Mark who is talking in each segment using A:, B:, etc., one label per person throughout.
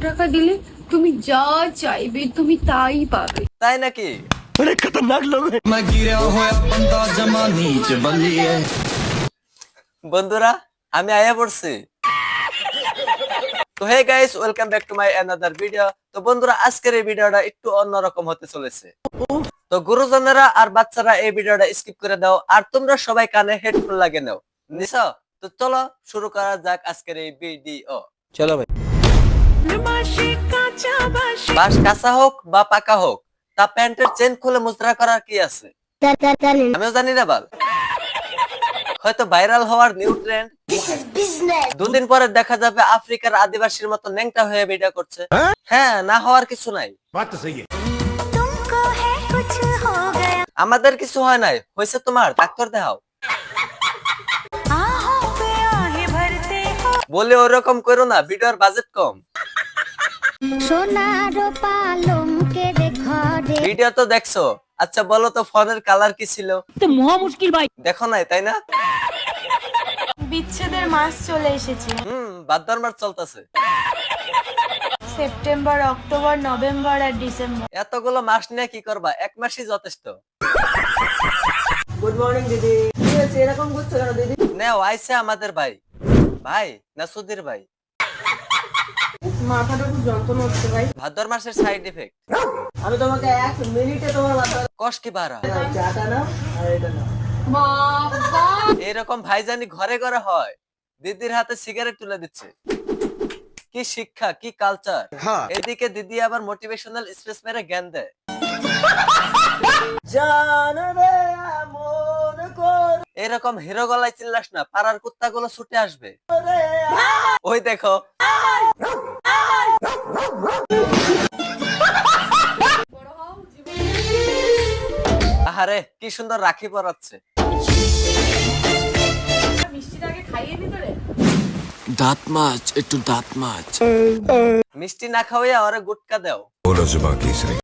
A: টাকা দিলে তুমি যা চাইবে তুমি তাই পাবে।
B: তাই নাকি? বন্ধুরা আমি আয়া পড়ছি। তো hey guys, welcome back to my another video. তো বন্ধুরা আজকের এই ভিডিওটা একটু অন্যরকম হতে চলেছে। তো গুরুজনেরা আর বাচ্চারা এই ভিডিওটা স্কিপ করে দাও, আর তোমরা সবাই কানে হেডফোন লাগিয়ে নাও। নিছো? তো চলো শুরু করা যাক আজকের এই ভিডিও। চলো ভাই। বাঁশ কাঁচা হোক বা পাকা হোক, তা প্যান্টের চেন খুলে মুদ্রা করার কি আছে? আমিও জানি না বাল। হয়তো ভাইরাল হওয়ার নিউ ট্রেন্ড। দুদিন পরে দেখা যাবে আফ্রিকার আদিবাসীর মতো ন্যাংটা হয়ে ভিডিও করছে। হ্যাঁ, না হওয়ার কিছু নাই। আমাদের কিছু হয় নাই, হয়েছে তোমার, ডাক্তার দেখাও। বলে ওরকম করো না, ভিডিওর বাজেট কম। ভিডিও তো দেখছো, আচ্ছা বলো তো ফোনের কালার কি ছিল?
C: মহা মুশকিল ভাই।
B: দেখো নাই তাই না?
D: বিচ্ছেদের মাস চলে এসেছে।
B: ভাদ্র মাস চলতেছে।
D: সেপ্টেম্বর, অক্টোবর, নভেম্বর আর ডিসেম্বর।
B: এতগুলো মাস নিয়ে কি করবা? এক মাসই যথেষ্ট।
E: গুড মর্নিং দিদি। কি হয়েছে এরকম করছো কেন দিদি?
B: নেও আইছে আমাদের ভাই। ভাই না সুধীর ভাই।
E: মাথাটা খুব যন্ত্রণা হচ্ছে ভাই।
B: ভাদ্র মাসের সাইড ইফেক্ট।
E: আমি তোমাকে 1 মিনিটে তোমার মাথা
B: কষ কি বাড়া।
E: চাটা নাও আর এটা নাও।
B: এরকম ভাই জানি ঘরে ঘরে হয়। দিদির হাতে সিগারেট তুলে দিচ্ছে। কি শিক্ষা, কি কালচার। এদিকে দিদি আবার মোটিভেশনাল স্পিচ মেরে জ্ঞান দেয়।
E: জানবে মন কর
B: এরকম হিরো গলায় চিল্লাস না, পাড়ার কুত্তাগুলো ছুটে আসবে। ওই দেখো। আহারে কি সুন্দর রাখি পরাচ্ছে।
F: দাঁত মাছ, একটু দাঁত মাছ।
B: মিষ্টি না খাওয়াইয়া ওরে গুটকা দাও।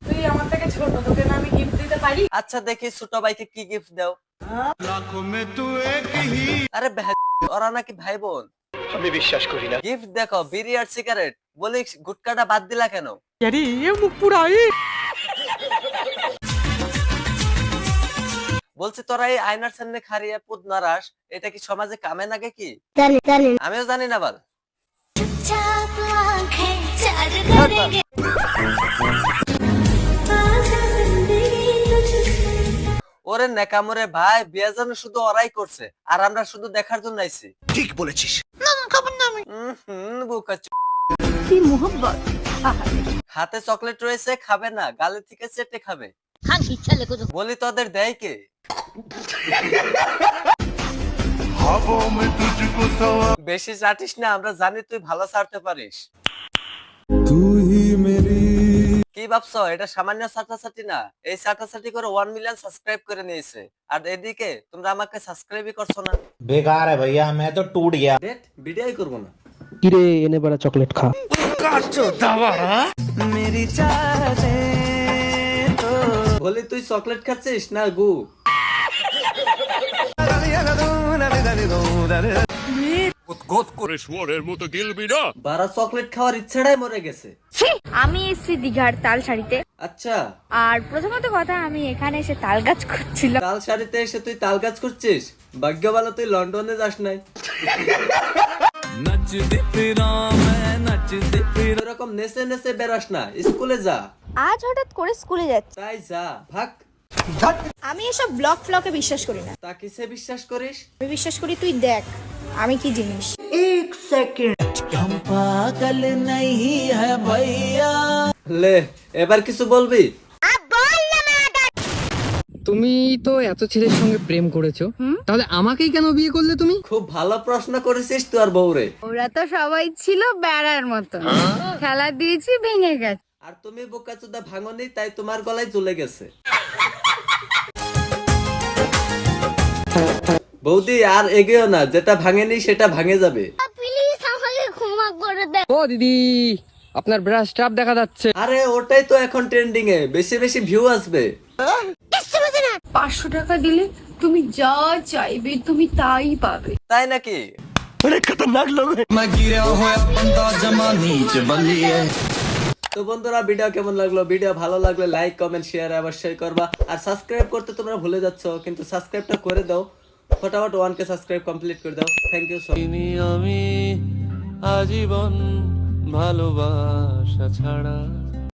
D: তুই আমার থেকে ছোট, তোকে না আমি গিফট দিতে পারি?
B: আচ্ছা দেখি ছোট ভাইকে কি গিফট দাও। আরে ওরা নাকি ভাই বোন।
G: আমি বিশ্বাস করি না।
B: গিফট দেখো, বিড়ি আর সিগারেট। বলি গুটকাটা বাদ দিলা কেন? বলছি তোরা এই আয়নার সামনে খাড়িয়ে পুদ নারাস, এটা কি সমাজে কামে নাগে কি? আমিও জানি না বাল। ওরে নেকামরে ভাই, বিয়ে যেন শুধু ওরাই করছে, আর আমরা শুধু দেখার জন্য আইছি।
G: ঠিক বলেছিস।
A: কি মোহব্বত।
B: হাতে চকলেট রয়েছে, খাবে না, গালে থেকে চেটে খাবে। বলি তোদের দেয় কে? বেশি চাটিস না, আমরা জানি তুই ভালো ছাড়তে পারিস। কি ভাবছো এটা সামান্য ছাটাছাটি না? এই ছাটাছাটি করে 1 মিলিয়ন সাবস্ক্রাইব করে নিয়েছে, আর এদিকে তোমরা আমাকে সাবস্ক্রাইবই করছো না।
H: बेकार है भैया, मैं तो टूट गया।
B: দেখ ভিডিওই করব না।
F: কিরে এনে বড় চকলেট খা।
B: বলি তুই চকলেট খাচ্ছিস না গু? বারা চকলেট খাওয়ার ইচ্ছাটাই মরে গেছে।
D: আমি এসেছি দীঘার তাল শাড়িতে।
B: আচ্ছা,
D: আর প্রথমত কথা, আমি এখানে এসে তাল গাছ করছিলাম।
B: তাল শাড়িতে এসে তুই তাল গাছ করছিস? ভাগ্য ভালো তুই লন্ডনে যাস নাই। এরকম নেচে নেচে বেরাস না, স্কুলে যা।
D: আজ হঠাৎ করে স্কুলে যাচ্ছি।
B: তাই যা, ভাগ।
D: আমি এসব ব্লগ ফ্লকে বিশ্বাস করি না।
B: তা কিসে বিশ্বাস করিস?
D: আমি বিশ্বাস করি তুই দেখ আমি কি জিনিস।
B: লে এবার কিছু বলবি?
C: তুমি তো এত ছেলের সঙ্গে প্রেম করেছো, তাহলে আমাকেই কেন বিয়ে করলে তুমি?
B: খুব ভালো প্রশ্ন করেছিস তুই আর বউরে।
A: ওরা তো সবাই ছিল বেড়ার মতো, খেলা দিয়েছি ভেঙে গেছে।
B: আর তুমি বোকাচোদা ভাঙনি, তাই তোমার গলায় ঝুলে গেছে। বৌদি আর এগিয়েও না, যেটা ভাঙেনি সেটা ভাঙে যাবে।
C: ও দিদি, আপনার ব্রাশ স্টাফ দেখা যাচ্ছে।
B: আরে ওটাই তো এখন ট্রেন্ডিং এ, বেশি বেশি ভিউ আসবে।
A: 500 টাকা দিলে তুমি যা চাইবে তুমি তাই পাবে।
B: তাই নাকি? তো বন্ধুরা, ভিডিও কেমন লাগলো? ভিডিও ভালো লাগলে লাইক কমেন্ট শেয়ার অবশ্যই করবা। আর সাবস্ক্রাইব করতে তোমরা ভুলে যাচ্ছ, কিন্তু সাবস্ক্রাইবটা করে দাও, ফটাফট 1K সাবস্ক্রাইব কমপ্লিট করে দাও। থ্যাংক ইউ সো
F: আমি আজীবন ভালোবাসা ছাড়া